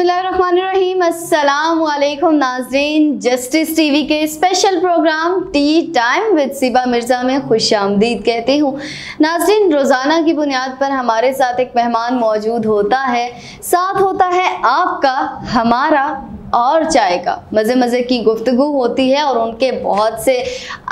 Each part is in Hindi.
बिस्मिल्लाहिर्रहमानिर्रहीम। अस्सलाम वालेकुम नाज़रीन, जस्टिस टीवी के special programme Tea Time with Siba Mirza में खुशामदीद कहती हूँ। नाज़रीन, रोज़ाना की बुनियाद पर हमारे साथ एक मेहमान मौजूद होता है, साथ होता है आपका, हमारा और चाय का मज़े मज़े की गुफ्तगू होती है और उनके बहुत से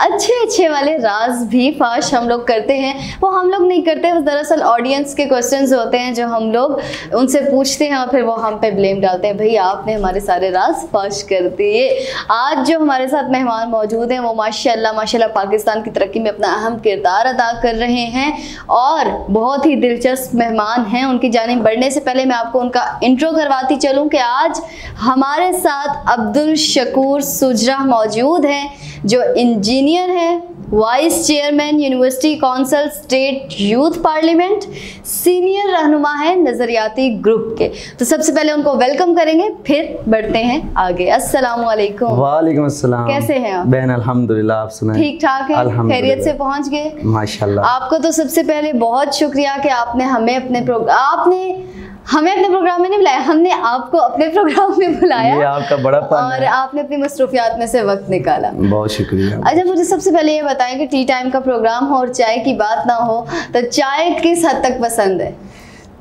अच्छे वाले राज भी फाश हम लोग करते हैं। वो हम लोग नहीं करते, वो दरअसल ऑडियंस के क्वेश्चंस होते हैं जो हम लोग उनसे पूछते हैं और फिर वो हम पे ब्लेम डालते हैं, भाई आपने हमारे सारे राज फाश कर दिए। आज जो हमारे साथ मेहमान मौजूद हैं वो माशाल्लाह पाकिस्तान की तरक्की में अपना अहम किरदार अदा कर रहे हैं और बहुत ही दिलचस्प मेहमान हैं। उनकी जानिब बढ़ने से पहले मैं आपको उनका इंट्रो करवाती चलूँ कि आज हमारे साथ अब्दुल शकूर सुजरा मौजूद हैं, जो इंजीनियर हैं, vice chairman university council state youth parliament, senior रहनुमा है नजरियाती ग्रुप के। तो सबसे पहले उनको वेलकम करेंगे, फिर बढ़ते हैं आगे। अस्सलाम वालेकुम। वालेकुम अस्सलाम। कैसे हैं आप? बहन अल्हम्दुलिल्लाह, आप सुनाएं? ठीक ठाक है, खैरियत से पहुंच गए? माशाल्लाह। आपको तो सबसे पहले बहुत शुक्रिया कि आपने हमें अपने प्रोग्राम में नहीं बुलाया, हमने आपको अपने प्रोग्राम में बुलाया। ये आपका बड़ापन और आपने अपनी मसरूफियात में से वक्त निकाला। बहुत शुक्रिया। अच्छा, मुझे सबसे पहले ये बताएं कि टी टाइम का प्रोग्राम हो और चाय की बात ना हो तो चाय किस हद तक पसंद है?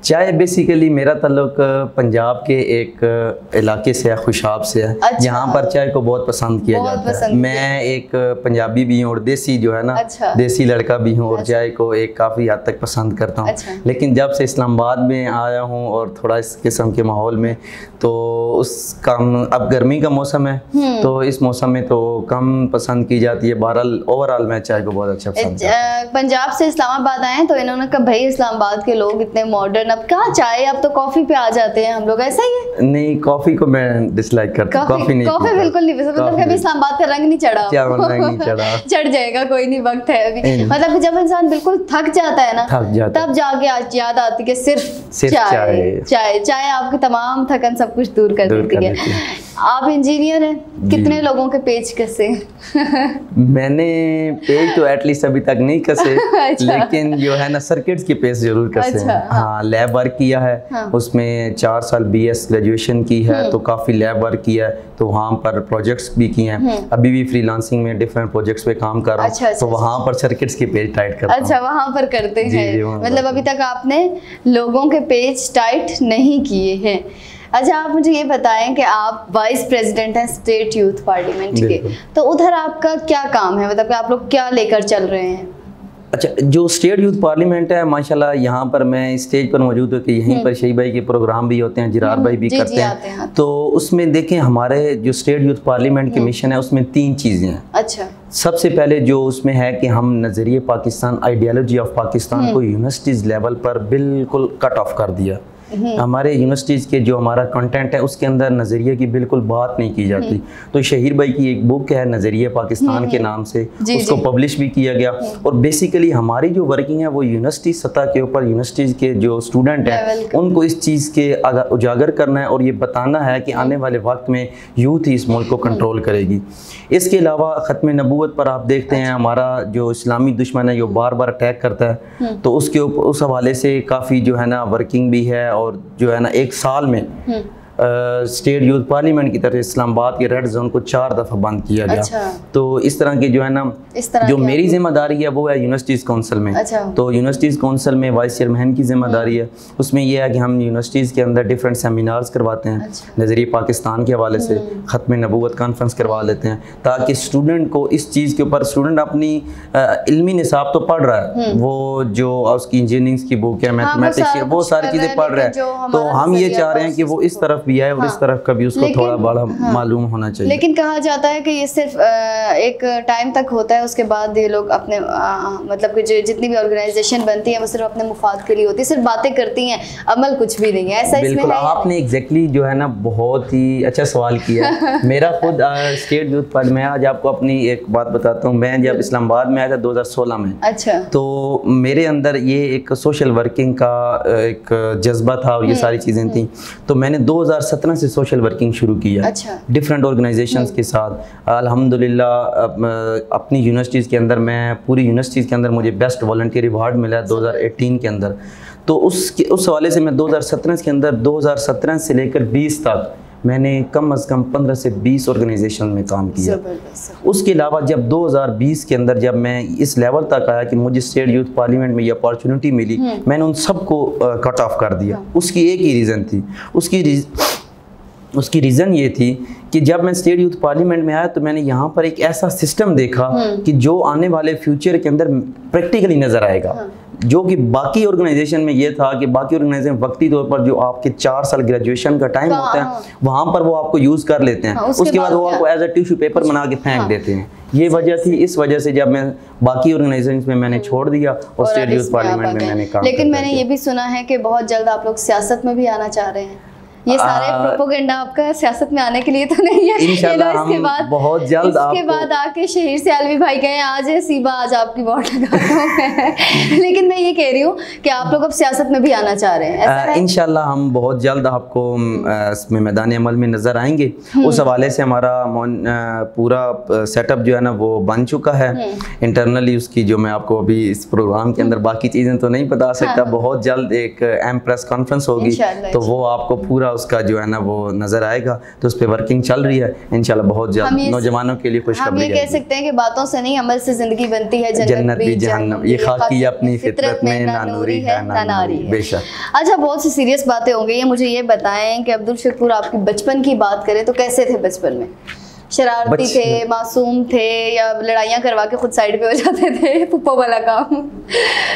चाय बेसिकली मेरा ताल्लुक पंजाब के एक इलाके से है, खुशाब से है। अच्छा। यहाँ पर चाय को बहुत पसंद किया जाता है। मैं एक पंजाबी भी हूँ और देसी जो है ना, अच्छा। देसी लड़का भी हूँ और अच्छा। चाय को एक काफ़ी हद तक पसंद करता हूँ। अच्छा। लेकिन जब से इस्लामाबाद में आया हूँ और थोड़ा इस किस्म के माहौल में, तो उसका अब गर्मी का मौसम है तो इस मौसम में तो कम पसंद की जाती है। बहरहाल ओवरऑल मैं चाय को बहुत अच्छा पसंद करता हूँ। पंजाब से इस्लामाबाद आए तो इन्होंने कहा भाई इस्लामाबाद के लोग इतने मॉडर्न, अब कहाँ चाय, अब तो कॉफी पे आ जाते हैं हम लोग, ऐसा ही है? नहीं, कॉफी को मैं डिसलाइक करता हूँ। कॉफी नहीं, कॉफी बिल्कुल नहीं पसंद। मतलब कभी इस्लामाबाद का रंग नहीं चढ़ा? रंग नहीं चढ़ा। चढ़ जाएगा, कोई नहीं, वक्त है अभी। मतलब जब इंसान बिल्कुल थक जाता है ना, तब जाके आज याद आती है सिर्फ चाय आपकी तमाम थकन सब कुछ दूर कर देती है। आप इंजीनियर हैं, कितने लोगों के पेज कसे? मैंने पेज तो एटलीस्ट अभी तक नहीं कसे। अच्छा। लेकिन जो है ना, सर्किट्स के पेज जरूर कसे। अच्छा, हैं। हाँ, लैब वर्क किया है। हाँ। उसमें 4 साल BS ग्रेजुएशन की है, तो काफ़ी लैब वर्क किया है, तो वहाँ पर प्रोजेक्ट्स भी किए हैं। अभी भी फ्रीलांसिंग में डिफरेंट प्रोजेक्ट्स पे काम कर रहा हूँ। अच्छा, तो वहाँ पर सर्किट्स के पेज टाइट करता हूँ। अच्छा, वहाँ पर करते हैं। मतलब अभी तक आपने लोगों के पेज टाइट नहीं किए हैं। अच्छा, आप मुझे ये बताएं कि आप वाइस प्रेसिडेंट हैं स्टेट यूथ पार्लियामेंट के, तो उधर आपका क्या काम है? मतलब कि आप लोग क्या लेकर चल रहे हैं? अच्छा, जो स्टेट यूथ पार्लियामेंट है, माशाल्लाह यहाँ पर मैं स्टेज पर मौजूद हूँ कि यहीं पर शही भाई के प्रोग्राम भी होते हैं, जिरार भाई भी करते हैं। तो उसमें देखें, हमारे जो स्टेट यूथ पार्लियामेंट के मिशन है उसमें 3 चीज़ें हैं। अच्छा। सबसे पहले जो उसमें है कि हम नज़रिए पाकिस्तान, आइडियोलॉजी ऑफ पाकिस्तान को यूनिवर्सिटीज़ लेवल पर बिल्कुल कट ऑफ कर दिया। हमारे यूनिवर्सिटीज़ के जो हमारा कंटेंट है उसके अंदर नज़रिए की बिल्कुल बात नहीं की जाती। तो शहीर भाई की एक बुक है नज़रिए पाकिस्तान के नाम से, उसको पब्लिश भी किया गया। और बेसिकली हमारी जो वर्किंग है वो यूनिवर्सिटी सतह के ऊपर यूनिवर्सिटीज़ के जो स्टूडेंट हैं उनको इस चीज़ के उजागर करना है और ये बताना है कि आने वाले वक्त में यूथ ही इस मुल्क को कंट्रोल करेगी। इसके अलावा ख़त्म नबूवत पर आप देखते हैं हमारा जो इस्लामी दुश्मन है जो बार बार अटैक करता है, तो उसके ऊपर उस हवाले से काफ़ी जो है ना वर्किंग भी है। और जो है ना, एक साल में स्टेट यूथ पार्लियामेंट की तरफ इस्लामाबाद के रेड जोन को 4 दफ़ा बंद किया गया। अच्छा। तो इस तरह की जो है ना, जो मेरी जिम्मेदारी है वो है यूनिवर्सिटीज़ काउंसिल में। अच्छा। तो यूनिवर्सिटीज़ काउंसिल में वाइस चेयरमैन की जिम्मेदारी है। उसमें यह है कि हम यूनिवर्सिटीज़ के अंदर डिफरेंट सेमिनार्स करवाते हैं। अच्छा। नज़रिए पाकिस्तान के हवाले से ख़त्म नबूवत कॉन्फ्रेंस करवा लेते हैं, ताकि स्टूडेंट को इस चीज़ के ऊपर, स्टूडेंट अपनी इल्मी निसाब तो पढ़ रहा है, वो जो उसकी इंजीनियरिंग की बुक है, मैथमेटिक्स है, वो सारी चीज़ें पढ़ रहा है। तो हम ये चाह रहे हैं कि वो इस तरफ भी आए और इस तरफ का भी उसको थोड़ा बड़ा मालूम होना चाहिए। लेकिन कहा जाता है कि ये सिर्फ एक टाइम तक होता है, उसके बाद ये लोग अपने मतलब कि जितनी भी ऑर्गेनाइजेशन बनती है वो सिर्फ अपने मुफाद के लिए होती है, सिर्फ बातें करती हैं, अमल कुछ भी नहीं है। ऐसा इसमें है? आपने एग्जैक्टली जो है ना बहुत ही अच्छा सवाल किया। मेरा खुद स्टेट यूथ पार्लियामेंट, मैं आज आपको अपनी एक बात बताता हूँ। मैं जब इस्लामाबाद में आया था 2016 में, अच्छा, तो मेरे अंदर ये एक सोशल वर्किंग का एक जज्बा था और ये सारी चीज़ें थी। तो मैंने 2017 से सोशल वर्किंग शुरू किया। अच्छा। डिफरेंट ऑर्गेनाइजेशंस के साथ। अल्हम्दुलिल्लाह अपनी यूनिवर्सिटीज़ के अंदर, मैं पूरी यूनिवर्सिटीज़ के अंदर मुझे बेस्ट वॉलंटियर अवार्ड मिला 2018 के अंदर। तो उस हवाले से मैं 2017 के अंदर 2017 से लेकर 20 तक मैंने कम से कम 15 से 20 ऑर्गेनाइजेशन में काम किया। उसके अलावा जब 2020 के अंदर जब मैं इस लेवल तक आया कि मुझे स्टेट यूथ पार्लियामेंट में ये अपॉर्चुनिटी मिली, मैंने उन सबको कट ऑफ कर दिया। उसकी एक ही रीज़न थी, उसकी रीज़न ये थी कि जब मैं स्टेट यूथ पार्लियामेंट में आया तो मैंने यहाँ पर एक ऐसा सिस्टम देखा कि जो आने वाले फ्यूचर के अंदर प्रैक्टिकली नज़र आएगा। जो कि बाकी ऑर्गेनाइजेशन में ये था कि बाकी ऑर्गेनाइजेशन वक्ती तौर पर जो आपके 4 साल ग्रेजुएशन का टाइम होता है वहाँ पर वो आपको यूज़ कर लेते हैं, उसके बाद वो आपको एज अ टिश्यू पेपर बना के फेंक देते हैं। ये वजह थी, इस वजह से जब मैं बाकी ऑर्गेनाइजेशंस में मैंने छोड़ दिया और स्टेट यूथ पार्लियामेंट में मैंने काम। लेकिन मैंने ये भी सुना है कि बहुत जल्द आप लोग सियासत में भी आना चाह रहे हैं। ये सारे प्रोपोगंडा आपका सियासत में आने के लिए तो नहीं है? इंशाल्लाह हम बहुत जल्द इसके बाद आके शहीर से अलवी भाई गए, आज है सीबा, आज आपकी वोट लगाता हूं मैं। लेकिन मैं ये कह रही हूँ कि आप लोग अब सियासत में भी आना चाह रहे हैं। इंशाल्लाह हम बहुत जल्द आपको इसमें मैदान अमल में नजर आएंगे। उस हवाले से हमारा पूरा सेटअप जो है ना वो बन चुका है इंटरनली। उसकी जो मैं आपको अभी इस प्रोग्राम के अंदर बाकी चीजें तो नहीं बता सकता। बहुत जल्द एक प्रेस कॉन्फ्रेंस होगी तो वो आपको पूरा उसका जो है ना वो नजर आएगा। तो उस पर वर्किंग चल रही है, इंशाल्लाह बहुत जल्द नौजवानों के लिए खुशखबरी। हम ये कह सकते हैं कि बातों से नहीं अमल से जिंदगी बनती है, जन्नत भी जहन्नम, ये खाकी अपनी फितरत में ना नूरी है ना नारी है। बेशक। अच्छा, बहुत सी सीरियस बातें हो गई हैं, मुझे ये बताएं कि अब्दुल शकूर आपकी बचपन की बात करें तो कैसे थे बचपन में? शरारती थे, मासूम थे, या लड़ाइयाँ करवा के खुद साइड पे हो जाते थे, पुप्पो वाला काम?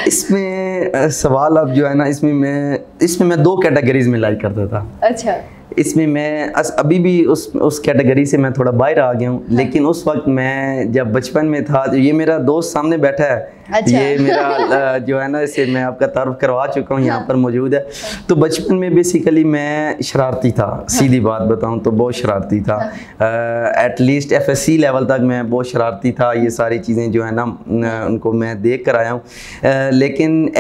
इसमें सवाल अब जो है ना इसमें मैं 2 कैटेगरीज में लाइक करता था। अच्छा। इसमें मैं अभी भी उस कैटेगरी से मैं थोड़ा बाहर आ गया हूँ। लेकिन उस वक्त मैं जब बचपन में था, ये मेरा दोस्त सामने बैठा है। अच्छा। ये मेरा जो है ना इसे मैं आपका तारुफ करवा चुका हूँ, यहाँ पर मौजूद है। तो बचपन में बेसिकली मैं शरारती था, सीधी बात बताऊँ तो बहुत शरारती था। एटलीस्ट FSC लेवल तक मैं बहुत शरारती था। ये सारी चीज़ें जो है ना उनको मैं देख कर आया हूँ। लेकिन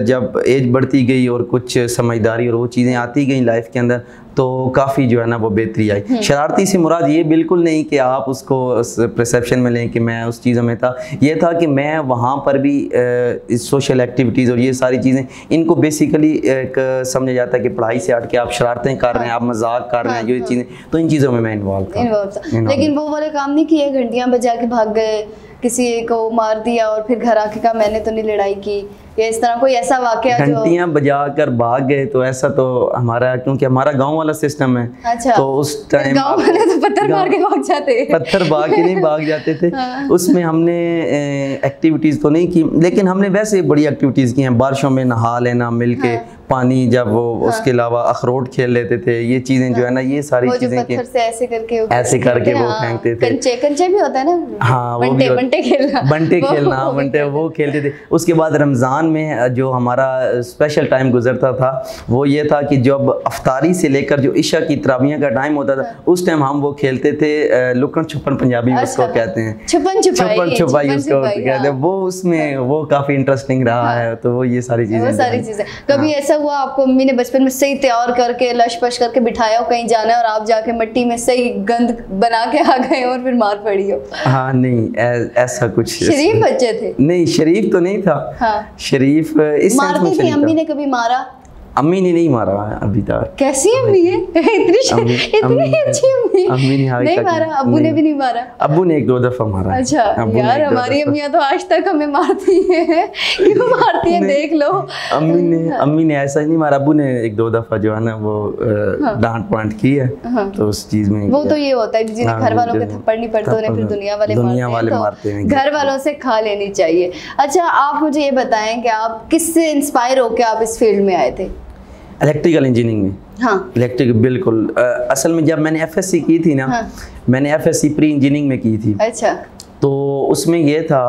जब एज बढ़ती गई और कुछ समझदारी और वो चीज़ें आती गई लाइफ के अंदर तो काफ़ी जो है ना वो बेहतरी आई। शरारती से मुराद ये बिल्कुल नहीं कि आप उसको परसेप्शन में लें कि मैं उस चीज़ों में था। ये था कि मैं वहाँ पर भी सोशल एक्टिविटीज़ और ये सारी चीज़ें इनको बेसिकली एक समझा जाता है कि पढ़ाई से हट के आप शरारतें कर रहे हैं, आप मजाक कर रहे हैं, जो चीज़ें, तो इन चीज़ों में मैं इन्वॉल्व था। लेकिन वो वाले काम नहीं किए, घंटियाँ बजा के भाग गए, किसी को मार दिया और फिर घर आके कहा मैंने तो नहीं लड़ाई की, या इस तरह कोई ऐसा वाकया? घंटियां बजा कर भाग गए तो ऐसा तो हमारा, क्योंकि हमारा गांव वाला सिस्टम है। अच्छा। तो उस टाइम गांव वाले तो पत्थर मार के भाग जाते, पत्थर भाग के नहीं भाग जाते थे। हाँ। उसमें हमने एक्टिविटीज तो नहीं की, लेकिन हमने वैसे बड़ी एक्टिविटीज की हैं। बारिशों में नहा लेना मिलके, हाँ। पानी जब वो, हाँ। उसके अलावा अखरोट खेल लेते थे, ये चीजें जो है ना ये सारी चीजें ऐसे करके वो फेंकते थे। कंचे भी होता है ना, हाँ, बंटे खेलना वो खेलते थे। उसके बाद रमजान में जो हमारा स्पेशल टाइम गुजरता था वो ये था कि जब अफ्तारी से लेकर जो इशा की तरावियां का टाइम होता था, उस टाइम हम वो खेलते थे लुकन छुपन, पंजाबी में उसको कहते हैं, छुपन छुपाई उसको कहते हैं। वो उसमें वो काफी इंटरेस्टिंग रहा है। तो वो ये सारी चीजें कभी ऐसा हुआ आपको मम्मी ने बचपन में सही तैयार करके लश पश करके बिठाया हो कहीं जाना है और आप जाके मिट्टी में सही गंद बना के आ गए और फिर मार पड़ी हो? हाँ, नहीं ऐसा कुछ। शरीफ बच्चे थे? नहीं, शरीफ तो नहीं था। हाँ। शरीफ इस मारती थी? अम्मी ने कभी मारा? अम्मी ने नहीं मारा अभी तक। कैसी अम्मी है? इतनी अच्छी अम्मी। अम्मी ने नहीं मारा? अब्बू ने भी नहीं मारा? अब्बू ने 1-2 दफा मारा। अच्छा यार, हमारी अम्मियां तो आज तक हमें मारती हैं। क्यों मारती हैं देख लो। अम्मी ने ऐसा ही नहीं मारा, अब्बू ने 1-2 दफा जो है ना वो डांट पांट की है। तो उस चीज में वो तो ये होता है कि जिन्हें घर वालों के थप्पड़ नहीं पड़ते उन्हें फिर दुनिया वाले मारते हैं। घर वालों से खा लेनी चाहिए। अच्छा, आप मुझे ये बताएं कि आप किससे इंस्पायर होकर आप इस फील्ड में आए थे? इलेक्ट्रिकल इंजीनियरिंग में। हाँ। इलेक्ट्रिक, बिल्कुल। असल में जब मैंने FSC की थी ना, हाँ। मैंने FSC प्री इंजीनियरिंग में की थी। अच्छा। तो उसमें ये था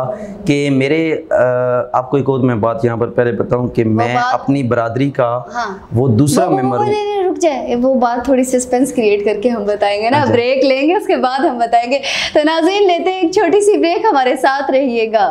कि मेरे आपको एक और मैं बात यहाँ पर पहले बताऊँ कि मैं अपनी बरादरी का, हाँ। वो दूसरा मेंबर हूँ। रुक जाए, वो बात थोड़ी सस्पेंस क्रिएट करके हम बताएंगे ना। अच्छा। ब्रेक लेंगे, उसके बाद हम बताएंगे। तो नाज़रीन, लेते हैं एक छोटी सी ब्रेक, हमारे साथ रहिएगा।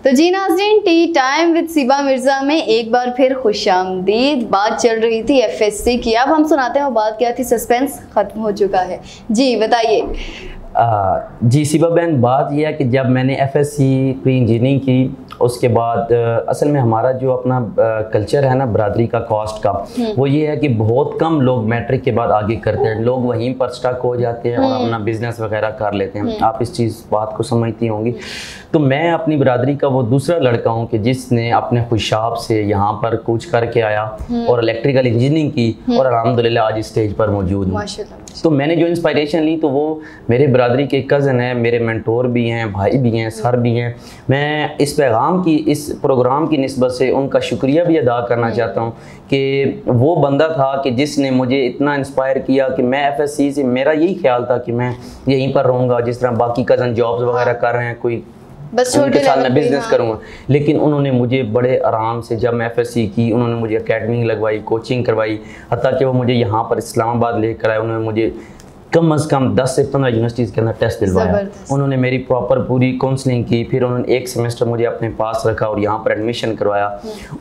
तो जी नाज़रीन, Tea Time with Siba Mirza में एक बार फिर खुशामदीद। बात चल रही थी एफएससी की, अब हम सुनाते हैं वो बात क्या थी, सस्पेंस खत्म हो चुका है। जी बताइए। जी सिबा बहन, बात यह है कि जब मैंने एफएससी प्री इंजीनियरिंग की, उसके बाद असल में हमारा जो अपना कल्चर है ना बरादरी का, कास्ट का, वो ये है कि बहुत कम लोग मैट्रिक के बाद आगे करते हैं। लोग वहीं पर स्टक हो जाते हैं और अपना बिजनेस वगैरह कर लेते हैं। आप इस बात को समझती होंगी। तो मैं अपनी बरादरी का वो दूसरा लड़का हूँ कि जिसने अपने खुशाब से यहाँ पर कूच करके आया और इलेक्ट्रिकल इंजीनियरिंग की और अल्हम्दुलिल्लाह आज स्टेज पर मौजूद हूँ। तो मैंने जो इंस्पिरेशन ली तो वो मेरे बरादरी के कज़न हैं, मेरे मेंटोर भी हैं, भाई भी हैं, सर भी हैं। मैं इस पैगाम की, इस प्रोग्राम की निस्बत से उनका शुक्रिया भी अदा करना चाहता हूँ कि वो बंदा था कि जिसने मुझे इतना इंस्पायर किया कि मैं एफएससी से, मेरा यही ख्याल था कि मैं यहीं पर रहूँगा, जिस तरह बाकी कज़न जॉब्स वगैरह कर रहे हैं, कोई बस उनके साथ मैं बिजनेस करूँगा। लेकिन उन्होंने मुझे बड़े आराम से, जब मैं एफएससी की, उन्होंने मुझे एकेडमी लगवाई, कोचिंग करवाई, हत्ता कि वो मुझे यहाँ पर इस्लामाबाद लेकर आए। उन्होंने मुझे कम से कम 10 से 15 यूनिवर्सिटीज़ के अंदर टेस्ट दिलवाया। उन्होंने मेरी प्रॉपर पूरी काउंसलिंग की, फिर उन्होंने एक सेमेस्टर मुझे अपने पास रखा और यहाँ पर एडमिशन करवाया।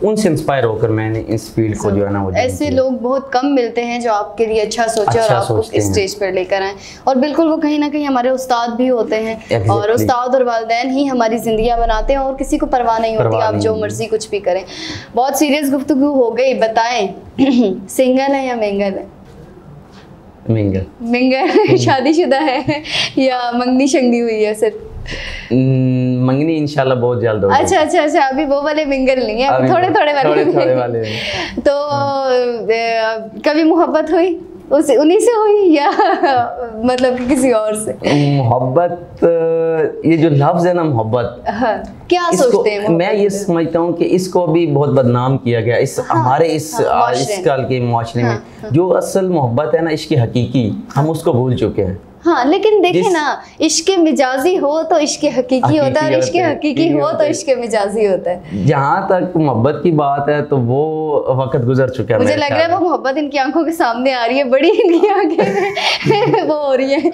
उनसे इंस्पायर होकर मैंने इस फील्ड को जो है ना वो, ऐसे लोग बहुत कम मिलते हैं जो आपके लिए अच्छा सोचे और आपको इस स्टेज पर लेकर आए। और बिल्कुल वो कहीं ना कहीं हमारे उस्ताद भी होते हैं और उस्ताद और वालिदैन ही हमारी जिंदगियाँ बनाते हैं और किसी को परवाह नहीं होती, आप जो मर्जी कुछ भी करें। बहुत सीरियस गुफ्तगू हो गई, बताएं सिंगल है या मिंगल है? मिंगल शादीशुदा है या मंगनी शंगनी हुई है? सिर्फ मंगनी इंशाल्लाह बहुत जल्द होगी। अच्छा, अभी वो वाले मिंगल नहीं है, थोड़े वाले तो कभी मोहब्बत हुई उन्हीं से हुई या मतलब कि किसी और से? मोहब्बत, ये जो लफ्ज़ है ना मोहब्बत, क्या सोचते हैं? मैं ये समझता हूँ कि इसको भी बहुत बदनाम किया गया इस हमारे इस काल के मुआशरे में। जो असल मोहब्बत है ना, इश्क़ हकीकी, हम उसको भूल चुके हैं। हाँ, लेकिन देखे ना, इश्क मिजाजी हो तो इश्क हकीकी होता है और इश्क हकीकी हो तो इश्क मिजाजी होता है। जहाँ तक मोहब्बत की बात है तो वो वक्त गुजर चुका है। मुझे लग रहा है वो मोहब्बत इनकी आंखों के सामने आ रही है, बड़ी इनकी आंखें वो हो रही है,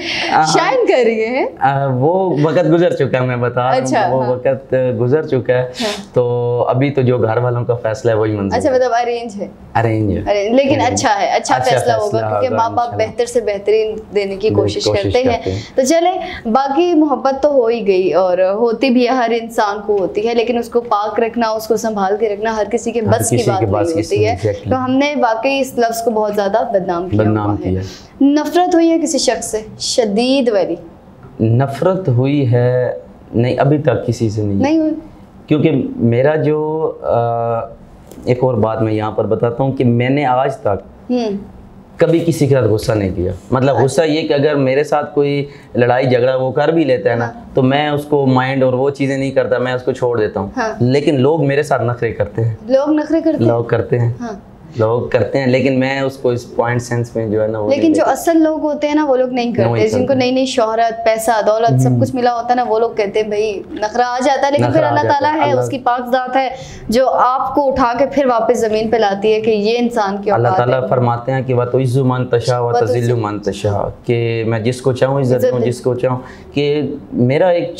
शाइन कर रही है। वो वक्त गुजर चुका है, मैं बता रहा हूँ, वो वक्त गुजर चुका है। तो अभी तो जो घर वालों का फैसला है वही मंजूर। अच्छा, मतलब अरेंज है? अरेंज है, लेकिन अच्छा है, अच्छा फैसला होगा क्योंकि माँ बाप बेहतर से बेहतरीन देने की कोशिश करते हैं। तो चले, बाकी मोहब्बत तो हो ही गई और होती भी है, हर इंसान को होती है, लेकिन उसको पाक रखना, उसको संभाल के रखना हर किसी के बस की बात नहीं होती है। तो हमने वाकई इस लफ्ज़ को बहुत ज़्यादा बदनाम किया है। नफरत हुई है किसी शख्स से, शदीद वाली नफरत हुई है? नहीं, अभी तक किसी से नहीं हुई। क्योंकि मेरा जो एक और बात मैं यहाँ पर बताता हूँ कि मैंने आज तक कभी किसी के साथ गुस्सा नहीं किया। मतलब गुस्सा ये कि अगर मेरे साथ कोई लड़ाई झगड़ा वो कर भी लेता है ना, तो मैं उसको माइंड और वो चीज़ें नहीं करता, मैं उसको छोड़ देता हूँ। लेकिन लोग मेरे साथ नखरे करते हैं। लोग नखरे करते हैं? लोग करते हैं, लोग करते हैं, लेकिन मैं उसको इस पॉइंट सेंस में जो है ना वो, लेकिन जो असल लोग होते हैं ना वो लोग नहीं करते। जिनको नई नई शोहरत, पैसा, दौलत सब कुछ मिला होता है ना, वो लोग कहते हैं भाई नखरा आ जाता है। लेकिन फिर अल्लाह ताला है, उसकी पाक ज़ात है जो आपको उठा के फिर वापस ज़मीन पे लाती है कि ये इंसान की औकात है। अल्लाह ताला फरमाते हैं कि व तुइज़्ज़ु मन तशा व तुज़िल्लु मन तशा, कि मैं जिसको चाहूँ इज़्ज़त दूँ, जिसको चाहूँ। कि मेरा एक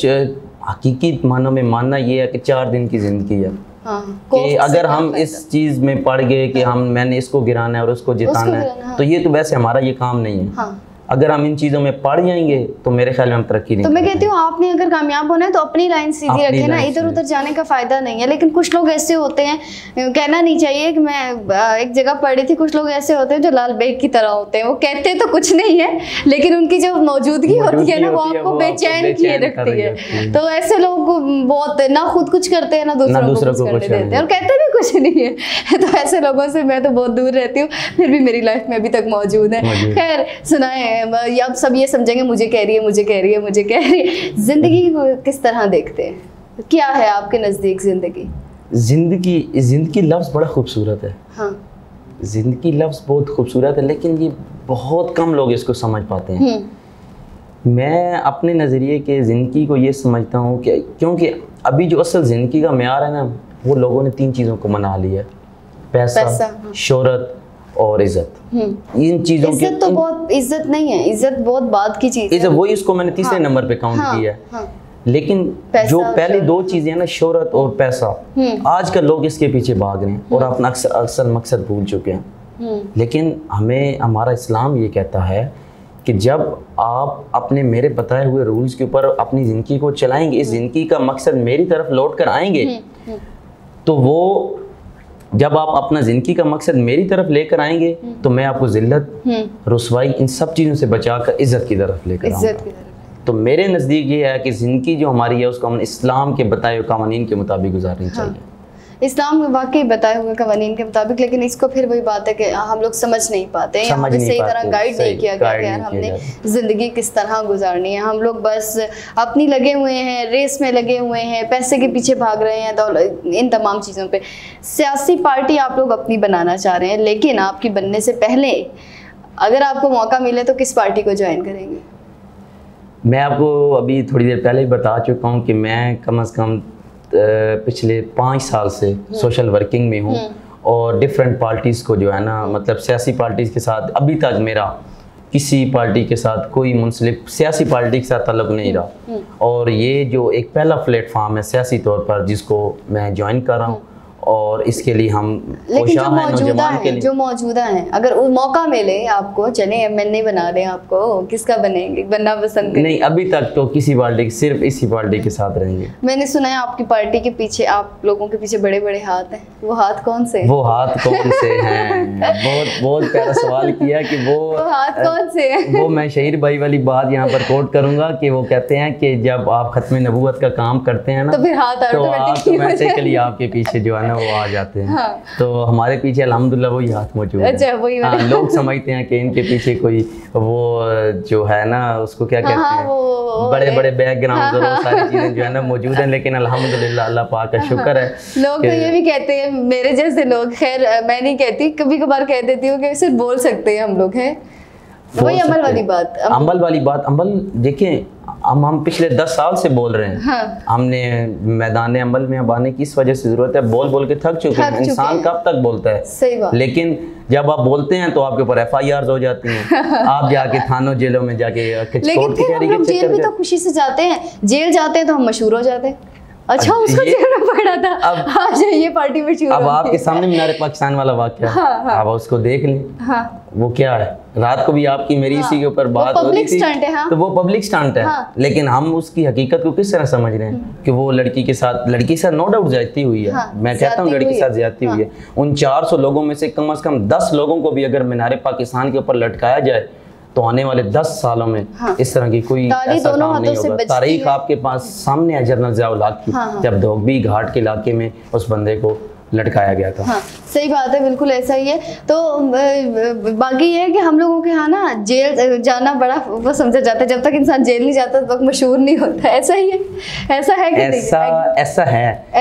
हकीकी मानों में मानना ये है कि 4 दिन की ज़िंदगी है। कि अगर हम इस चीज में पड़ गए कि मैंने इसको गिराना है और उसको जिताना है, तो ये तो वैसे हमारा ये काम नहीं है। अगर हम इन चीज़ों में पड़ जाएंगे तो मेरे ख्याल में हम तरक्की नहीं। तो मैं कहती हूँ आपने अगर कामयाब होना है तो अपनी लाइन सीधी रखे ना, इधर उधर जाने का फायदा नहीं है। लेकिन कुछ लोग ऐसे होते हैं, कहना नहीं चाहिए कि मैं एक जगह पढ़ी थी, कुछ लोग ऐसे होते हैं जो लाल बेग की तरह होते हैं। वो कहते तो कुछ नहीं है, लेकिन उनकी जो मौजूदगी होती है ना वो आपको बेचैन किए रखती है। तो ऐसे लोग बहुत ना खुद कुछ करते हैं ना दूसरों को कुछ करने देते हैं और कहते भी कुछ नहीं है। तो ऐसे लोगों से मैं तो बहुत दूर रहती हूँ, फिर भी मेरी लाइफ में अभी तक मौजूद है। खैर सुनाए, अब सब ये समझेंगे मुझे कह रही है, मुझे कह रही है, मुझे कह रही है। जिंदगी को किस तरह देखते हैं? क्या है आपके नज़दीक जिंदगी? जिंदगी लफ्ज़ बड़ा खूबसूरत है। हाँ, जिंदगी लफ्ज़ बहुत खूबसूरत है, लेकिन ये बहुत कम लोग इसको समझ पाते हैं। मैं अपने नज़रिए के ज़िंदगी को ये समझता हूँ कि क्योंकि अभी जो असल ज़िंदगी का म्यार है ना, वो लोगों ने 3 चीज़ों को मना लिया: पैसा, शोहरत और इज्जत। इन चीजों की इज्जत तो बहुत, इज्जत नहीं है, इज्जत बहुत बाद की चीज है। वही उसको मैंने तीसरे नंबर पे काउंट किया है। लेकिन जो पहले दो चीजें ना, शोहरत और पैसा, आजकल लोग इसके पीछे भाग रहे हैं और अपना अक्सर मकसद भूल चुके हैं। लेकिन हमें हमारा इस्लाम ये कहता है कि जब आप अपने मेरे बताए हुए रूल्स के ऊपर अपनी ज़िंदगी को चलाएंगे, इस ज़िंदगी का मकसद मेरी तरफ लौट कर आएंगे, तो वो जब आप अपना ज़िंदगी का मकसद मेरी तरफ लेकर आएंगे तो मैं आपको ज़िल्लत, रुसवाई, इन सब चीज़ों से बचाकर इज़्ज़त की तरफ लेकर आऊँगा। तो मेरे नज़दीक ये है कि ज़िंदगी जो हमारी है उसको हम इस्लाम के बताए हुए कानून के मुताबिक गुजारनी चाहिए। इस्लाम में वाकई बताए हुए कवानीन के मुताबिक, लेकिन इसको फिर वही बात है कि हम लोग समझ नहीं पाते हैं, यहाँ पे सही तरह गाइड नहीं किया गया कि यार हमने ज़िंदगी किस तरह गुजारनी है। हम लोग बस अपनी लगे हुए हैं, रेस में लगे हुए हैं, पैसे के पीछे भाग रहे हैं, इन तमाम चीज़ों पे। सियासी पार्टी आप लोग अपनी बनाना चाह रहे हैं, लेकिन आपकी बनने से पहले अगर आपको मौका मिले तो किस पार्टी को ज्वाइन करेंगे? मैं आपको अभी थोड़ी देर पहले ही बता चुका हूँ कि मैं कम से कम पिछले 5 साल से सोशल वर्किंग में हूँ और डिफरेंट पार्टीज़ को जो है ना, मतलब सियासी पार्टीज़ के साथ अभी तक मेरा किसी पार्टी के साथ कोई मुंसलिक सियासी पार्टी के साथ ताल्लुक़ नहीं रहा। और ये जो एक पहला प्लेटफार्म है सियासी तौर पर जिसको मैं ज्वाइन कर रहा हूँ, और इसके लिए हम जो मौजूदा हैं, अगर वो मौका मिले आपको, चले एमएनए बना दें आपको, किसका बनेंगे, बनना पसंद करेंगे? नहीं, अभी तक तो किसी पार्टी, सिर्फ इसी पार्टी के साथ रहेंगे। मैंने सुना है आपकी पार्टी के पीछे, आप लोगों के पीछे बड़े बड़े हाथ हैं, वो हाथ कौन से हैं? वो हाथ कौन से हैं? बहुत प्यारा सवाल किया कि वो हाथ कौन से हैं? वो मैं शहीर भाई वाली बात यहाँ पर कोट करूंगा कि वो कहते हैं कि जब आप खत्म नबूवत का काम करते हैं ना, तो फिर हाथ ऑटोमेटिकली आपके पीछे जो है ना वो आ जाते हैं। हाँ। तो हमारे पीछे अल्हम्दुलिल्लाह वही हाथ मौजूद है। अच्छा, वही हाँ, लोग समझते हैं कि इनके पीछे कोई वो जो है ना, उसको क्या कहते हैं, बड़े बड़े बैकग्राउंड और सारी चीजें जो है ना मौजूद हैं, लेकिन अल्हम्दुलिल्लाह अल्लाह पाक का शुक्र है। लोग तो ये भी कहते हैं, मेरे जैसे लोग, खैर मैं नहीं कहती, कभी कभार कह देती हूँ कि सिर्फ बोल सकते हैं हम लोग, हैं वही अमल वाली बात। अमल देखें, हम पिछले 10 साल से बोल रहे हैं। हाँ। हमने मैदान अमल में अब आने की इस वजह से जरूरत है, बोल के थक चुके हैं। इंसान कब तक बोलता है? सही बात। लेकिन जब आप बोलते हैं तो आपके ऊपर FIR हो जाती हैं। आप जाके थानों जेलों में जाके लेकिन फिर हम लोग जेल भी तो खुशी से जाते हैं, जेल जाते हैं तो हम मशहूर हो जाते हैं। अच्छा, उसको जेल में पकड़ा था, अब ये पार्टी में शुरू। अब आपके सामने मीनार पाकिस्तान वाला वाकया, हाँ। अब उसको देख लें। हाँ। वो क्या है, रात को भी आपकी मेरी इसी के ऊपर बात हो रही थी, हाँ। तो वो पब्लिक स्टंट है। हाँ। लेकिन हम उसकी हकीकत को किस तरह समझ रहे हैं कि वो लड़की के साथ नो डाउट ज्यादती हुई है। हाँ। मैं कहता हूँ लड़की के साथ ज्यादती हुई है। उन 400 लोगों में से कम 10 लोगों को भी अगर मीनार पाकिस्तान के ऊपर लटकाया जाए तो आने वाले 10 सालों में इस तरह की कोई ऐसा काम नहीं होगा। तारीख आपके पास सामने है, जनरल ज़िया-उल हक की, जब धोबी घाट के इलाके में उस बंदे को लटकाया गया था। हाँ, सही बात है, बिल्कुल ऐसा ही है। तो बाकी ये है कि हम लोगों के यहाँ ना जेल जाना बड़ा वो समझा जाता है, जब तक इंसान जेल नहीं जाता तब तक मशहूर नहीं होता। ऐसा ही है, ऐसा है कि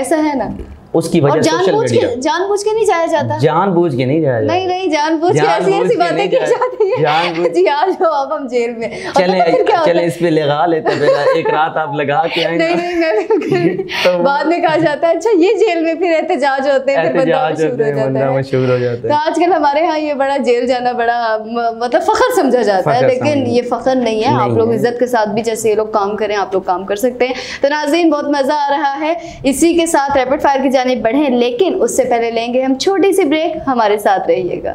ऐसा है ना, उसकी वजह जानबूझ के नहीं जाया जाता, जानबूझ के नहीं जाया जाता। नहीं जानबूझ के ऐसी बातें की जाती है जी। आज हो अब हम जेल में, चले इस पे लगा लेते हैं, एक रात आप लगा के आए। नहीं, बाद में कहा जाता है अच्छा ये जेल में फिर एहतजाज होते हैं, फिर बंदा मशहूर हो जाता है। तो आजकल हमारे यहाँ ये बड़ा जेल जाना बड़ा मतलब फख्र समझा जाता है, लेकिन ये फख्र नहीं है। आप लोग इज्जत के साथ भी जैसे ये लोग काम करें, आप लोग काम कर सकते हैं। तो नाज़रीन, बहुत मजा आ रहा है। इसी के साथ रैपिड फायर की बढ़े, लेकिन उससे पहले लेंगे हम छोटी सी ब्रेक। हमारे साथ रहिएगा।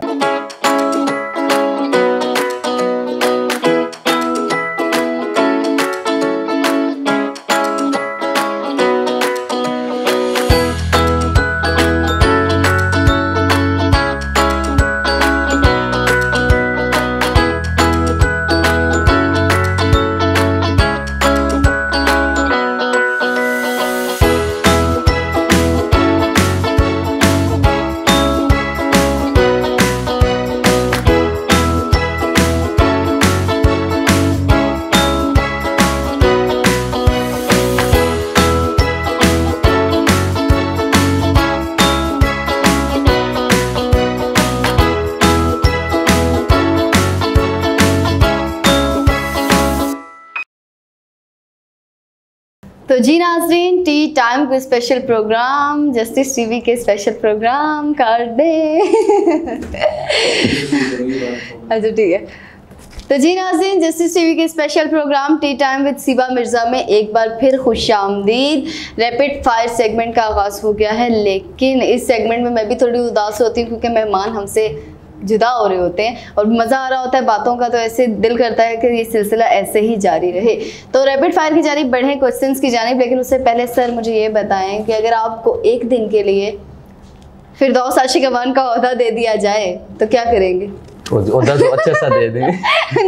तो जी नाज़रीन, टी टाइम के स्पेशल प्रोग्राम, जस्टिस टीवी के स्पेशल प्रोग्राम कर दे। अच्छा ठीक है। तो जी नाज़रीन, जस्टिस टीवी के special programme Tea Time with Siba Mirza में एक बार फिर खुशामदीद। रैपिड फायर सेगमेंट का आगाज़ हो गया है, लेकिन इस सेगमेंट में मैं भी थोड़ी उदास होती हूँ क्योंकि मेहमान हमसे जुदा हो रहे होते हैं और मज़ा आ रहा होता है बातों का, तो ऐसे दिल करता है कि ये सिलसिला ऐसे ही जारी रहे। तो रैपिड फायर की जानिब बढ़े, क्वेश्चंस की जानिब, लेकिन उससे पहले सर मुझे ये बताएं कि अगर आपको एक दिन के लिए फिरदौस आशिक अमान का ओहदा दे दिया जाए तो क्या करेंगे? ओहदा तो अच्छा सा दे देंगे।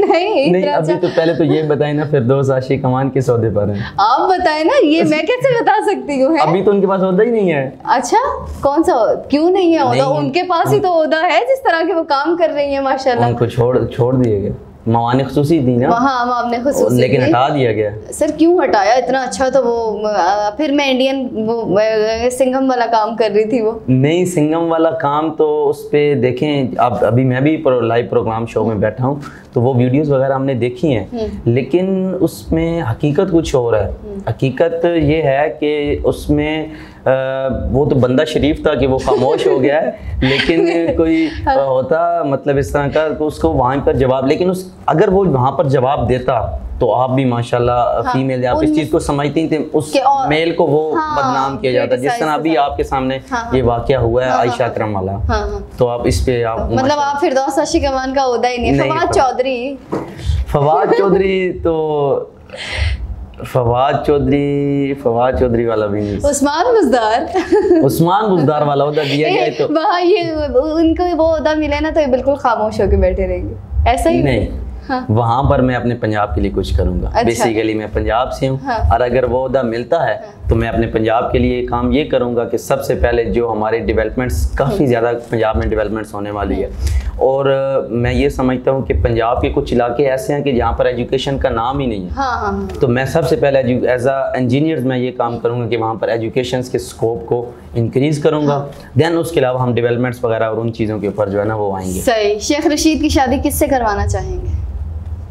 नहीं अभी तो पहले तो ये बताएं ना, फिरदौस आशिक अमान किस ओहदे पर हैं? आप बताएं ना, ये मैं कैसे बता सकती हूँ? अभी तो उनके पास ओहदा ही नहीं है। अच्छा, कौन सा? क्यों नहीं है ओहदा? उनके पास ही तो ओहदा है, जिस तरह के वो काम कर रही है माशाल्लाह। उनको छोड़ दिए गए, मवाने खुसूसी थी ना वहाँ, मामले खुसूसी, लेकिन हटा दिया गया। सर क्यों हटाया? इतना अच्छा तो वो फिर मैं इंडियन वो सिंघम वाला काम कर रही थी। वो नहीं, सिंघम वाला काम तो उस पे देखें, अब अभी मैं भी लाइव प्रोग्राम शो में बैठा हूँ तो वो वीडियोस वगैरह हमने देखी हैं, लेकिन उसमें हकीकत कुछ और है। हकीकत ये है कि उसमें वो तो बंदा शरीफ था कि वो खामोश हो गया है, लेकिन कोई होता मतलब इस तरह का तो उसको वहाँ पर जवाब, लेकिन अगर वो वहाँ पर जवाब देता तो आप भी माशाल्लाह फीमेल आप इस चीज को समझती थी, उस मेल को वो बदनाम किया जाता, जिस तरह अभी आपके सामने ये वाकया हुआ है आयशा अकरम वाला। तो आप इस पे आप मतलब आप फिरदौस आशिक अमान का ओहदा ही नहीं। फवाद चौधरी वाला भी नहीं। उस्मान बुज़दार वाला ओहदा दिया गया तो वहाँ ये उनको वो ओहदा मिले ना तो ये बिल्कुल खामोश होकर बैठे रहेंगे, ऐसा ही नहीं। हाँ। वहाँ पर मैं अपने पंजाब के लिए कुछ करूँगा। अच्छा। बेसिकली मैं पंजाब से हूँ। हाँ। और अगर वो ओहदा मिलता है तो मैं अपने पंजाब के लिए काम ये करूँगा कि सबसे पहले जो हमारे डेवलपमेंट्स काफ़ी ज़्यादा पंजाब में डेवलपमेंट्स होने वाली है, और मैं ये समझता हूँ कि पंजाब के कुछ इलाके ऐसे हैं कि जहाँ पर एजुकेशन का नाम ही नहीं है। हाँ। तो मैं सबसे पहले एज अ इंजीनियर मैं ये काम करूँगा कि वहाँ पर एजुकेशन के स्कोप को इंक्रीज़ करूँगा। देन उसके अलावा हम डेवलपमेंट्स वगैरह और उन चीज़ों के ऊपर जो है ना वो आएंगे। सही। शेख रशीद की शादी किससे करवाना चाहेंगे?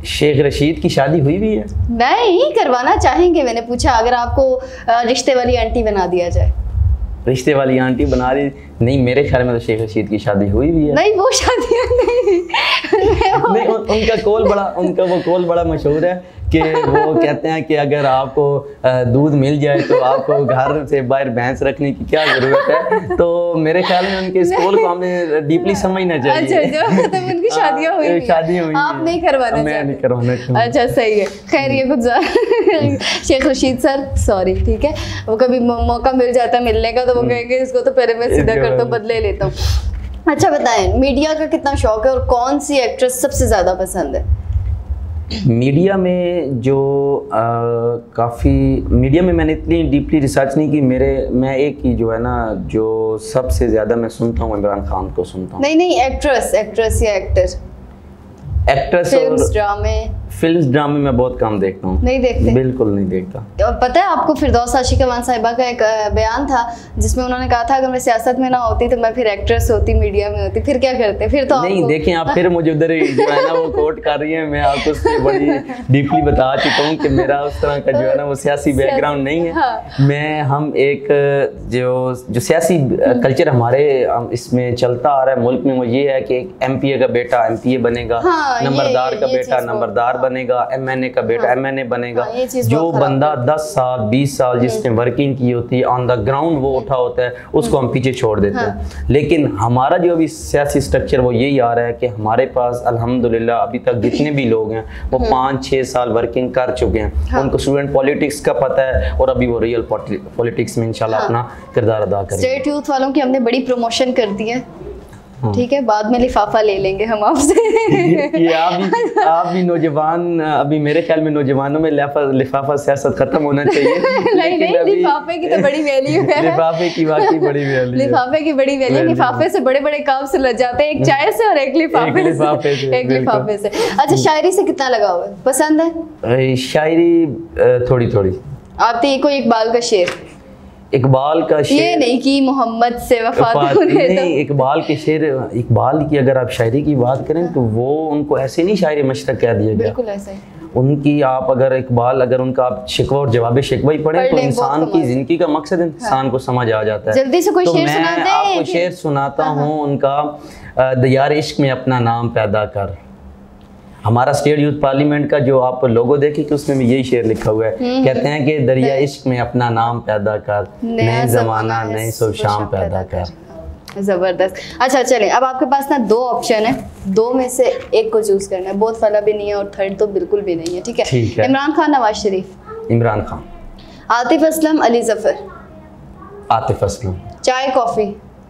शेख रशीद की शादी हुई भी है? नहीं, करवाना चाहेंगे मैंने पूछा। अगर आपको रिश्ते वाली आंटी बना दिया जाए? रिश्ते वाली आंटी बना रही नहीं, मेरे ख्याल में तो शेख रशीद की शादी हुई भी है। नहीं, वो शादी नहीं। नहीं, उनका वो कॉल बड़ा मशहूर है कि वो कहते हैं कि अगर आपको दूध मिल जाए तो आपको घर से बाहर भैंस रखने की क्या जरूरत है। तो मेरे ख्याल में उनके इस कॉल को हमने डीपली समझना चाहिए। अच्छा, तो उनकी शादियां हुई, आप नहीं करवाना? मैं नहीं करवाना। अच्छा, सही है। खैर, ये कुछ शेख रशीद सर, सॉरी, ठीक है, वो कभी मौका मिल जाता है मिलने का तो वो कहेंगे इसको तो पहले मैं सीधा कर तो बदले लेता हूँ। अच्छा बताएं, मीडिया का कितना शौक है और कौन सी एक्ट्रेस सबसे ज़्यादा पसंद है? मीडिया में जो मीडिया में मैंने इतनी डीपली रिसर्च नहीं की। मैं एक ही जो है ना, जो सबसे ज़्यादा मैं सुनता हूँ इमरान खान को सुनता हूँ। नहीं, एक्ट्रेस या एक्ट्रेस फिल्म्स ड्रामे मैं बहुत कम देखता हूँ। नहीं देखते? बिल्कुल नहीं देखता। पता है आपको फिरदौस आशिक अमान साहिबा का एक बयान था जिसमें उन्होंने कहा था अगर मैं सियासत में ना होती तो मैं फिर एक्ट्रेस होती, मीडिया में होती, फिर क्या करते? फिर तो नहीं देखें आप, फिर मुझे उधर जो है ना वो कोट कर रही है। मैं आपको उससे बड़ी डीपली बता चुका हूँ कि मेरा उस तरह का जो है ना वो सियासी बैकग्राउंड नहीं है। हाँ। हम एक जो सियासी कल्चर हमारे इसमें चलता आ रहा है मुल्क में, वो ये है कि एक MPA का बेटा MPA बनेगा, नंबरदार का बेटा नंबरदार बनेगा, MNA का बेटा MNA बनेगा। जो बंदा 10 साल 20 साल जिसने वर्किंग की होती है, ऑन द ग्राउंड वो उठा होता है, उसको हम पीछे छोड़ देते हैं। लेकिन हमारा जो अभी सियासी स्ट्रक्चर वो यही आ रहा है कि हमारे पास अल्हम्दुलिल्लाह अभी तक जितने भी लोग हैं वो 5-6 साल वर्किंग कर चुके हैं। उनको स्टूडेंट पॉलिटिक्स का पता है और अभी वो रियल पॉलिटिक्स में इंशाल्लाह अपना किरदार अदा करेंगे। स्टेट यूथ वालों की हमने बड़ी प्रमोशन कर दी है। ठीक है, बाद में लिफाफा ले लेंगे हम आपसे। ये आप भी नौजवान, अभी मेरे ख्याल में नौजवानों में लिफाफा सियासत खत्म होना चाहिए। नहीं, लिफाफे की तो बड़ी वैल्यू है। लिफाफे की वाकई बड़ी वैल्यू है। लिफाफे की बड़ी वैल्यू। लिफाफे से बड़े बड़े काम से लग जाते हैं, एक चाय से और एक लिफाफे से। अच्छा, शायरी से कितना लगाव है? पसंद है शायरी? थोड़ी थोड़ी। आती है कोई इकबाल का शेर? इकबाल का शेर ये नहीं कि मोहम्मद से वफा नहीं, इकबाल के शेर, इकबाल की अगर आप शायरी की बात करें तो वो उनको ऐसे नहीं शायरी मशरक कह दिया गया, बिल्कुल ऐसा ही। उनकी आप अगर इकबाल अगर उनका आप शिकवा और जवाब शिकवा ही पढ़ें तो इंसान की जिंदगी का मकसद इंसान को समझ आ जाता है। जल्दी से कोई शेर सुना दे। मैं आपको शेर सुनाता हूँ उनका, यार इश्क में अपना नाम पैदा कर, हमारा स्टेट यूथ पार्लियामेंट का जो आप लोगो देखे कि उसमें भी यही शेर लिखा हुआ है, कहते हैं कि दरिया इश्क में अपना नाम पैदा कर, नए जमाना नए शुभ शाम पैदा कर। जबरदस्त। अच्छा चलें, अब आपके पास ना 2 ऑप्शन है, 2 में से एक को चूज करना है। बोथ वाला भी नहीं है और थर्ड तो बिल्कुल भी नहीं है, ठीक है? इमरान खान, नवाज शरीफ। इमरान खान। आतिफ असलम, अली जफर। आतिफ असलम। चाय कॉफी?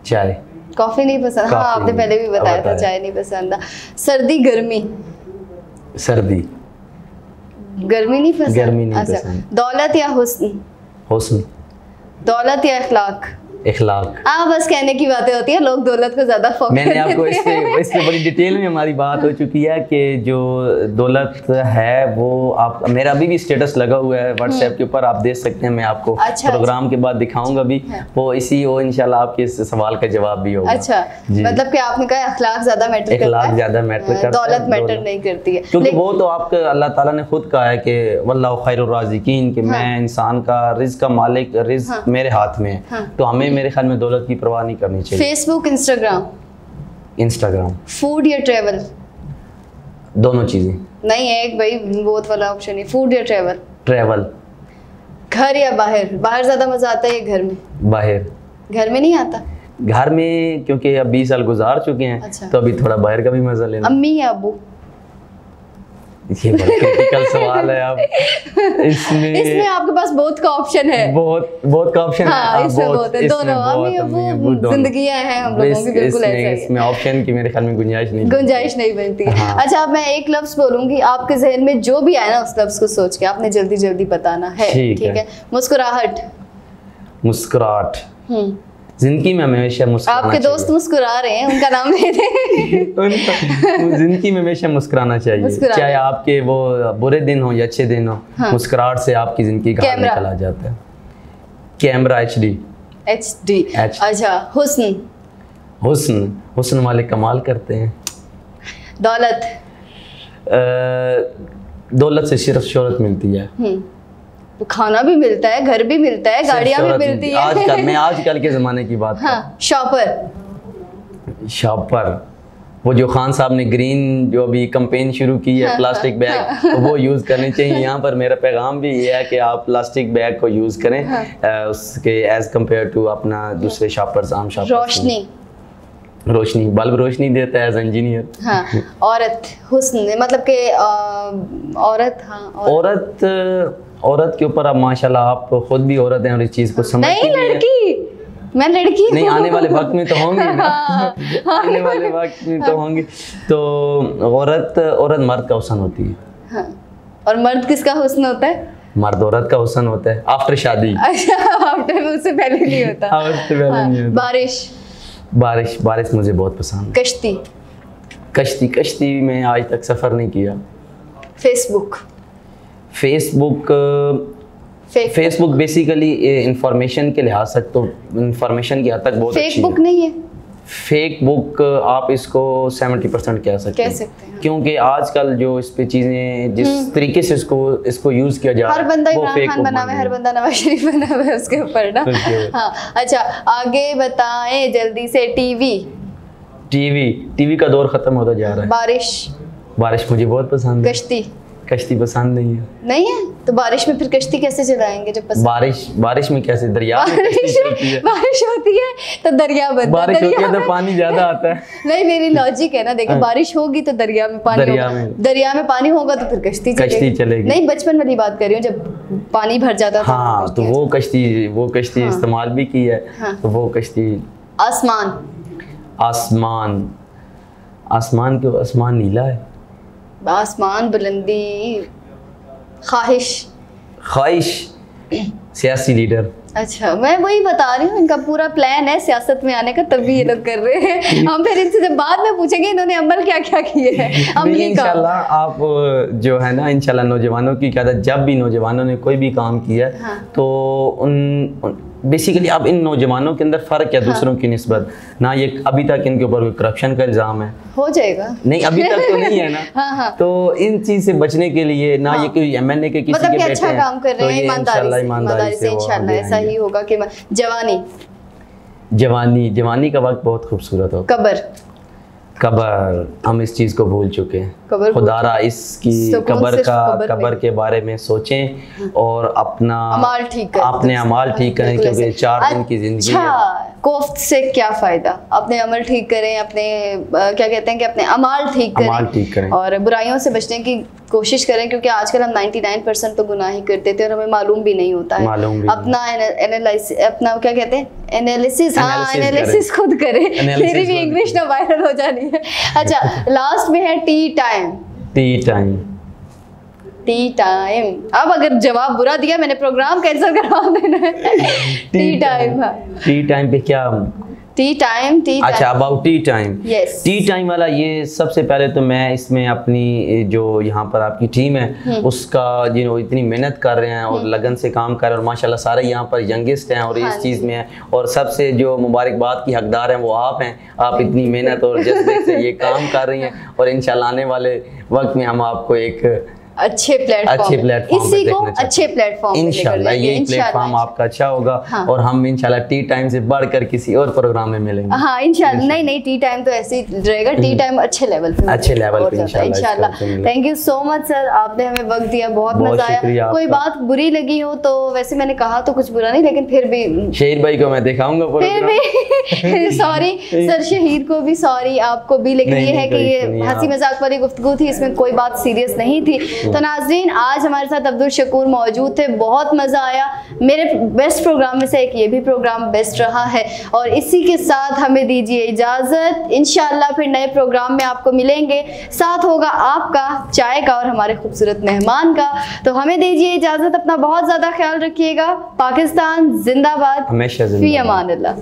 चाय। कॉफी नहीं पसंद? हाँ, आपने पहले भी बताया था चाय नहीं पसंद। सर्दी गर्मी? सर्दी। गर्मी नहीं पसंद? गर्मी नहीं पसंद। दौलत या हुस्न? हुस्न। दौलत या इखलाक? इखलाक। बस कहने की बातें होती है, लोग दौलत को ज्यादा फोकस। मैंने आपको इससे बड़ी डिटेल में हमारी बात हो चुकी है कि जो दौलत है वो आप, मेरा अभी भी स्टेटस लगा हुआ है व्हाट्सएप के ऊपर, आप देख सकते हैं। मैं आपको प्रोग्राम के बाद दिखाऊंगा भी वो इंशाल्लाह आपके इस सवाल का जवाब भी होगा। अच्छा, मतलब कि आपने कहा अखलाक ज्यादा मैटर करता है, अखलाक ज्यादा मैटर करता है, दौलत मैटर नहीं करती है, क्योंकि वो तो आपका अल्लाह ताला ने खुद कहा है कि वल्लाहु खैरुर राज़िकीन, कि मैं इंसान का रिज़्क का मालिक, रिज़्क मेरे हाथ में है। तो हमें मेरे ख्याल में दौलत की परवाह नहीं करनी चाहिए। Facebook, Instagram? इंस्टाग्राम। फूड या ट्रैवल? दोनों चीजें नहीं है, एक भाई बोथ वाला ऑप्शन है। फूड या ट्रैवल? ट्रैवल। घर या बाहर? बाहर ज्यादा मजा आता है या घर में? बाहर। घर में नहीं आता? घर में क्योंकि अब 20 साल गुजार चुके हैं। अच्छा। तो अभी थोड़ा बाहर का भी मजा लेना। अम्मी या अब्बू? ये बड़ा क्रिटिकल सवाल है। अब इसमें आपके पास बहुत का ऑप्शन है, बहुत का ऑप्शन है। इसमें बहुत है, दोनों अम्मी अब्बू जिंदगियां हैं हम लोगों की, बिल्कुल ऐसा ही। इसमें ऑप्शन की मेरे ख्याल में गुंजाइश नहीं बनती है। अच्छा, अब मैं एक लफ्ज बोलूंगी, आपके जहन में जो भी आए ना उस लफ्ज को सोच के आपने जल्दी जल्दी बताना है, ठीक है? मुस्कुराहट। मुस्कुराहट। जिंदगी में हमेशा मुस्कुराना। आपके दोस्त मुस्कुरा रहे हैं, उनका नाम ले दें। जिंदगी में हमेशा मुस्कुराना चाहिए, चाहे आपके वो बुरे दिन हो या अच्छे दिन हो। हाँ। मुस्कुराहट से आपकी जिंदगी का हाल निकल आ जाता है। Camera HD। अच्छा, हुस्न? हुस्न वाले कमाल करते हैं। दौलत? दौलत से सिर्फ शोहरत मिलती है। खाना भी मिलता है, घर भी मिलता है, गाड़ियां भी मिलती है। मैं आजकल के जमाने की बात। हाँ। शॉपर वो जो खान साहब ने ग्रीन जो अभी कैंपेन शुरू की है, प्लास्टिक बैग, तो वो यूज करने चाहिए। यहाँ पर मेरा पैगाम भी ये है कि आप प्लास्टिक बैग को यूज करें उसके एज कम्पेयर टू अपना दूसरे शॉपर्स, आम शॉपर्स। रोशनी, बल्ब रोशनी देता है एज इंजीनियर। हाँ। औरत? हुस्न मतलब के औरत। हाँ, औरत के ऊपर अब माशाल्लाह आप खुद भी औरत हैं और इस चीज को समझती नहीं, लड़की। मैं लड़की नहीं, आने वाले वक्त में तो होंगी ना। आने वाले वक्त में तो होंगी। तो औरत मर्द का हुस्न होती है। हाँ। और मर्द किसका हुस्न होता है? मर्द औरत का हुस्न होता है आफ्टर शादी। आफ्टर, उससे पहले नहीं होता। उससे पहले नहीं होता। बारिश मुझे बहुत पसंद। कश्ती में आज तक सफर नहीं किया। फेसबुक बेसिकली इंफॉर्मेशन के लिहाज से तो इंफॉर्मेशन की हद तक बहुत अच्छी है। नहीं है फेक बुक, आप इसको 70% कह सकते हैं, क्योंकि आजकल जो इस पे चीजें जिस तरीके से इसको यूज किया जा रहा है, हर बंदा इमरान खान बना हुआ है, हर बंदा नवाज शरीफ बना हुआ है उसके ऊपर ना। हाँ। अच्छा, आगे बताएं जल्दी से। टीवी का दौर खत्म होता जा रहा है। बारिश मुझे बहुत पसंद है। कश्ती पसंद नहीं है तो बारिश में फिर कश्ती कैसे चलाएंगे जब बारिश में कैसे? दरिया में बारिश होती है तो दरिया बनता है। बारिश होती है तो पानी ज्यादा आता है। नहीं, मेरी लॉजिक है ना, देखिए बारिश होगी तो दरिया में पानी दरिया में पानी होगा तो फिर कश्ती चलेगी। नहीं, बचपन वाली बात कर रही हूँ, जब पानी भर जाता था। हाँ, तो वो कश्ती इस्तेमाल भी की है। तो वो कश्ती। आसमान नीला है। आसमान, बुलंदी, ख्वाहिश, सियासी लीडर। अच्छा, मैं वही बता रही हूँ, इनका पूरा प्लान है सियासत में आने का, तभी ये लोग कर रहे हैं। हम फिर इनसे जब बाद में पूछेंगे इन्होंने अमल क्या क्या किए हैं। इंशाल्लाह आप जो है ना, इंशाल्लाह नौजवानों की क्या, जब भी नौजवानों ने कोई भी काम किया तो उन बेसिकली अब इन नौजवानों के अंदर फर्क है दूसरों की निस्बत ना। ये अभी तक इनके ऊपर कोई करप्शन का इल्जाम है, हो जाएगा नहीं, अभी तक तो नहीं है ना। तो इन चीज से बचने के लिए ना ये कोई MNA के किसी के बेटे अच्छा काम कर रहे हैं, ईमानदारी से इंशाल्लाह ऐसा ही होगा कि जवानी का वक्त बहुत खूबसूरत हो। कब्र, हम इस चीज़ को भूल चुके हैं। खुदारा इसकी कब्र के बारे में सोचें और अपना अमाल ठीक करें, अपने अमाल ठीक करें, क्योंकि 4 दिन की जिंदगी है। कोफ्त से क्या फ़ायदा, अपने अमल ठीक करें, अपने क्या कहते हैं कि अपने अमाल ठीक करें और बुराइयों से बचने की कोशिश करें, क्योंकि आजकल हम 99% तो गुनाह ही करते थे और हमें मालूम भी नहीं होता है। अपना अपना क्या कहते हैं एनालिसिस खुद करें। मेरी भी इंग्लिश ना वायरल हो जानी है। अच्छा, लास्ट में है टी टाइम। अब अगर जवाब बुरा दिया मैंने प्रोग्राम कैंसिल करवा देना है। टी टाइम पे क्या टी टाइम अच्छा, about T time. T time वाला ये सबसे पहले तो मैं इसमें अपनी जो यहाँ पर आपकी टीम है उसका इतनी मेहनत कर रहे हैं और लगन से काम कर रहे हैं और माशाल्लाह सारे यहाँ पर यंगेस्ट हैं और इस चीज़ में है और सबसे जो मुबारकबाद की हकदार हैं वो आप हैं। आप इतनी मेहनत और जज्बे से ये काम कर रही हैं और इंशाल्लाह आने वाले वक्त में हम आपको एक अच्छे प्लेटफॉर्म इसी को अच्छे प्लेटफॉर्म इंशाल्लाह यही प्लेटफॉर्म आपका अच्छा होगा। हाँ। और हम इंशाल्लाह टी टाइम से बढ़कर किसी और प्रोग्राम में मिलेंगे। हाँ इंशाल्लाह। नहीं टी टाइम तो ऐसे ही रहेगा, टी टाइम अच्छे लेवल पे इंशाल्लाह। Thank you so much sir, आपने हमें वक्त दिया, बहुत मजा आया। कोई बात बुरी लगी हो तो वैसे मैंने कहा तो कुछ बुरा नहीं, लेकिन फिर भी शहीद भाई को मैं दिखाऊंगा फिर भी सॉरी सर, शहीद को भी सॉरी, आपको भी, लेकिन ये है कि ये हंसी मजाक वाली गुफ्तगू थी, इसमें कोई बात सीरियस नहीं थी। तो नाज़रीन, आज हमारे साथ अब्दुल शकूर मौजूद थे, बहुत मज़ा आया। मेरे बेस्ट प्रोग्राम में से एक ये भी प्रोग्राम बेस्ट रहा है और इसी के साथ हमें दीजिए इजाज़त। इंशाल्लाह फिर नए प्रोग्राम में आपको मिलेंगे, साथ होगा आपका चाय का और हमारे खूबसूरत मेहमान का। तो हमें दीजिए इजाज़त, अपना बहुत ज़्यादा ख्याल रखिएगा। पाकिस्तान जिंदाबाद, हमेशा फी अमान अल्लाह।